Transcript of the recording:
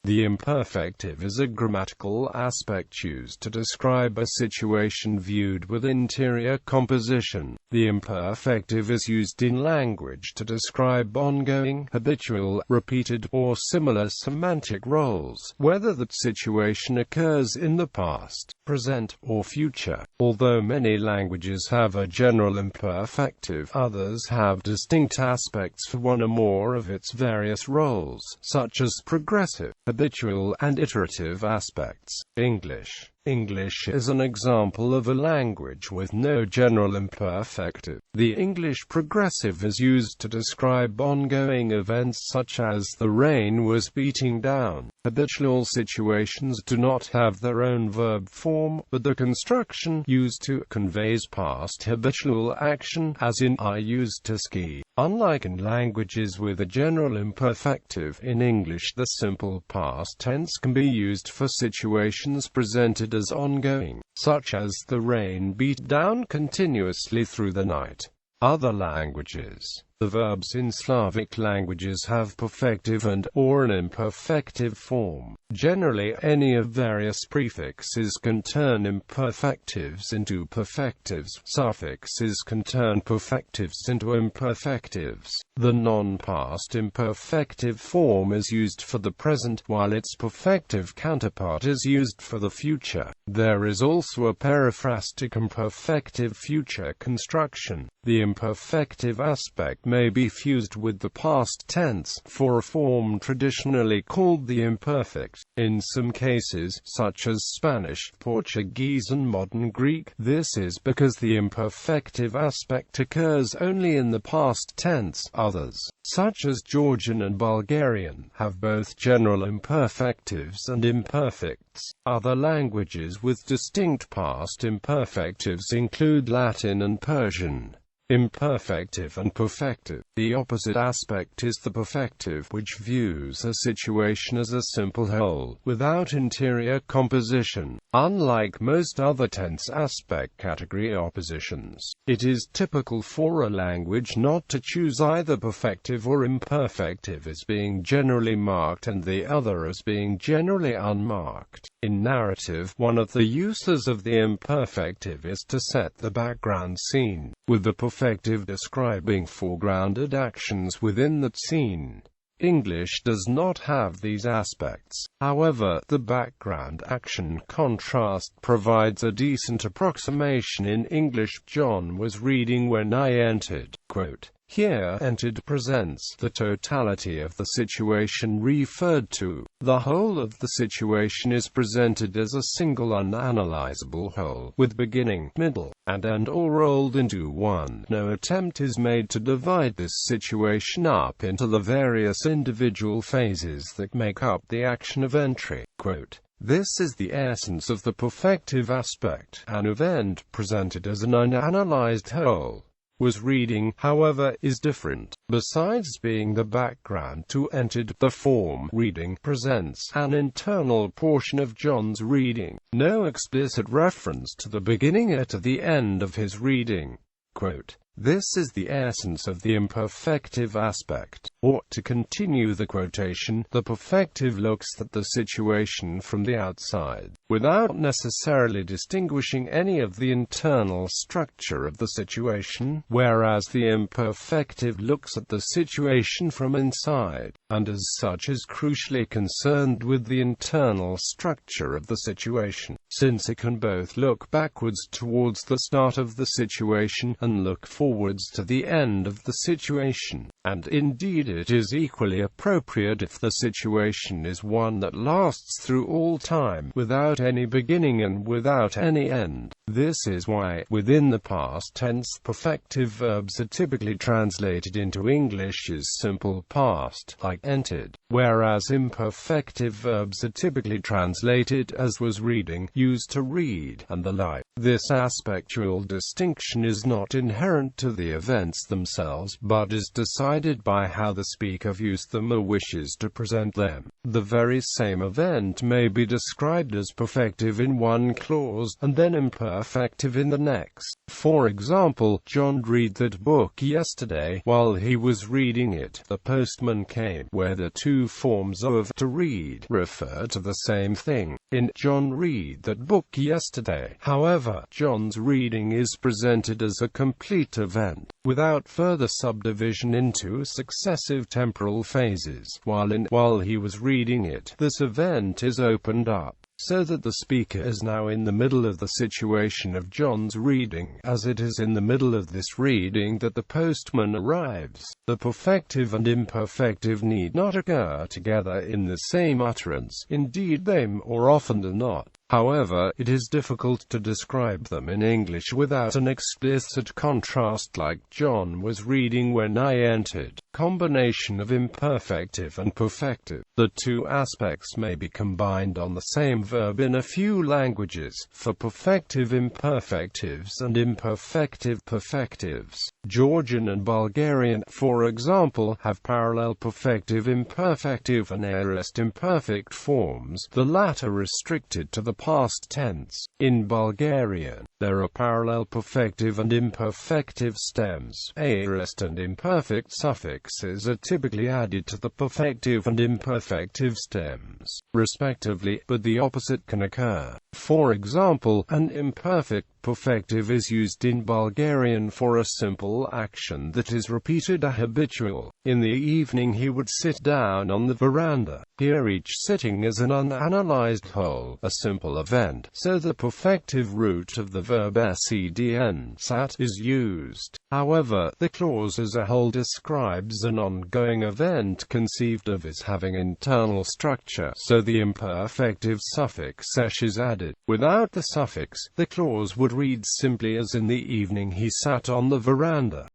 The imperfective is a grammatical aspect used to describe a situation viewed with interior composition. The imperfective is used in language to describe ongoing, habitual, repeated, or similar semantic roles, whether that situation occurs in the past, present, or future. Although many languages have a general imperfective, others have distinct aspects for one or more of its various roles, such as progressive, habitual, and iterative aspects. English is an example of a language with no general imperfective. The English progressive is used to describe ongoing events such as the rain was beating down. Habitual situations do not have their own verb form, but the construction used to conveys past habitual action, as in I used to ski. Unlike in languages with a general imperfective, in English the simple past tense can be used for situations presented as ongoing, such as the rain beat down continuously through the night. Other languages. The verbs in Slavic languages have perfective and/or an imperfective form. Generally, any of various prefixes can turn imperfectives into perfectives. Suffixes can turn perfectives into imperfectives. The non-past imperfective form is used for the present, while its perfective counterpart is used for the future. There is also a periphrastic imperfective future construction. The imperfective aspect may be fused with the past tense, for a form traditionally called the imperfect. In some cases, such as Spanish, Portuguese and modern Greek, this is because the imperfective aspect occurs only in the past tense. Others, such as Georgian and Bulgarian, have both general imperfectives and imperfects. Other languages with distinct past imperfectives include Latin and Persian. Imperfective and perfective. The opposite aspect is the perfective, which views a situation as a simple whole, without interior composition. Unlike most other tense aspect category oppositions, it is typical for a language not to choose either perfective or imperfective as being generally marked and the other as being generally unmarked. In narrative, one of the uses of the imperfective is to set the background scene, with the perfective describing foregrounded actions within that scene. English does not have these aspects. However, the background action contrast provides a decent approximation in English. John was reading when I entered. Quote, here, entered presents the totality of the situation referred to. The whole of the situation is presented as a single unanalyzable whole, with beginning, middle, and end all rolled into one. No attempt is made to divide this situation up into the various individual phases that make up the action of entry. Quote, this is the essence of the perfective aspect. An event presented as an unanalyzed whole. Was reading, however, is different. Besides being the background to entered, the form reading presents an internal portion of John's reading. No explicit reference to the beginning or to the end of his reading. Quote, this is the essence of the imperfective aspect. Or, to continue the quotation, the perfective looks at the situation from the outside, without necessarily distinguishing any of the internal structure of the situation, whereas the imperfective looks at the situation from inside, and as such is crucially concerned with the internal structure of the situation, since it can both look backwards towards the start of the situation and look forwards to the end of the situation. And indeed it is equally appropriate if the situation is one that lasts through all time, without any beginning and without any end. This is why, within the past tense, perfective verbs are typically translated into English as simple past, like entered, whereas imperfective verbs are typically translated as was reading, used to read, and the like. This aspectual distinction is not inherent to the events themselves, but is decided by how the speaker views them or wishes to present them. The very same event may be described as perfective in one clause, and then imperfective in the next. For example, John read that book yesterday. While he was reading it, the postman came, where the two forms of to read refer to the same thing. In John read that book yesterday, however, John's reading is presented as a complete event, without further subdivision into successive temporal phases. While he was reading it, this event is opened up, so that the speaker is now in the middle of the situation of John's reading, as it is in the middle of this reading that the postman arrives. The perfective and imperfective need not occur together in the same utterance. Indeed, they more often than not. However, it is difficult to describe them in English without an explicit contrast, like John was reading when I entered. Combination of imperfective and perfective. The two aspects may be combined on the same verb in a few languages, for perfective imperfectives and imperfective perfectives. Georgian and Bulgarian, for example, have parallel perfective imperfective and aorist imperfect forms, the latter restricted to the past tense. In Bulgarian, there are parallel perfective and imperfective stems. Aorist and imperfect suffixes are typically added to the perfective and imperfective stems, respectively, but the opposite can occur. For example, an imperfect perfective is used in Bulgarian for a simple action that is repeated, a habitual. In the evening he would sit down on the veranda. Here each sitting is an unanalyzed whole, a simple event, so the perfective root of the verb sedn, sat, is used. However, the clause as a whole describes an ongoing event conceived of as having internal structure, so the imperfective suffix -esh is added. Without the suffix, the clause would read simply as in the evening he sat on the veranda.